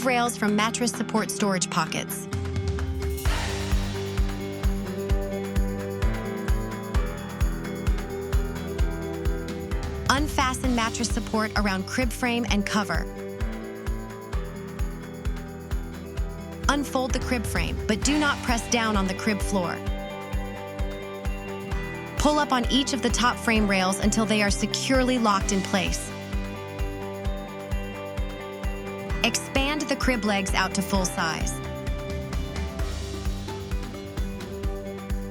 Remove rails from mattress support storage pockets. Unfasten mattress support around crib frame and cover. Unfold the crib frame, but do not press down on the crib floor. Pull up on each of the top frame rails until they are securely locked in place. Expand the crib legs out to full size.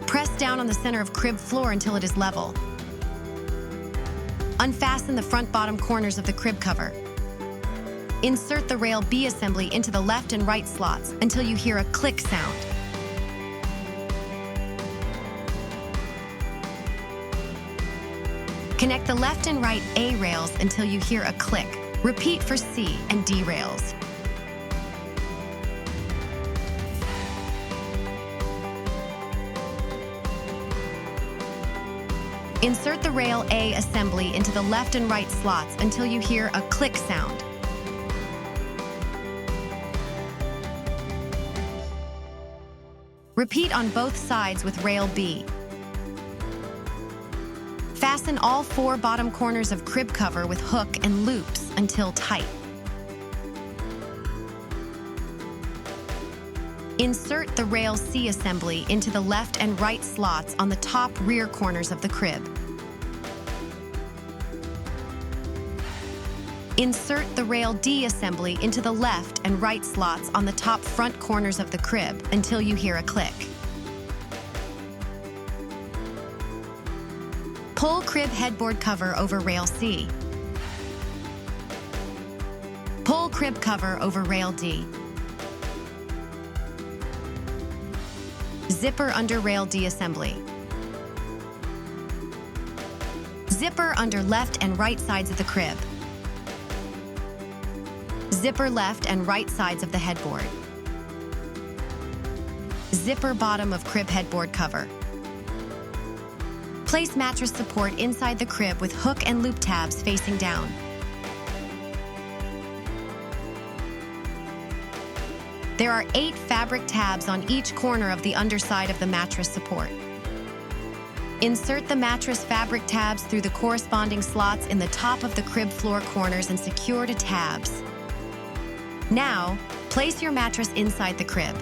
Press down on the center of crib floor until it is level. Unfasten the front bottom corners of the crib cover. Insert the rail B assembly into the left and right slots until you hear a click sound. Connect the left and right A rails until you hear a click. Repeat for C and D rails. Insert the rail A assembly into the left and right slots until you hear a click sound. Repeat on both sides with rail B. Fasten all 4 bottom corners of crib cover with hook and loops until tight. Insert the rail C assembly into the left and right slots on the top rear corners of the crib. Insert the rail D assembly into the left and right slots on the top front corners of the crib until you hear a click. Pull crib headboard cover over rail C. Pull crib cover over rail D. Zipper under rail D assembly. Zipper under left and right sides of the crib. Zipper left and right sides of the headboard. Zipper bottom of crib headboard cover. Place mattress support inside the crib with hook and loop tabs facing down. There are 8 fabric tabs on each corner of the underside of the mattress support. Insert the mattress fabric tabs through the corresponding slots in the top of the crib floor corners and secure to tabs. Now, place your mattress inside the crib.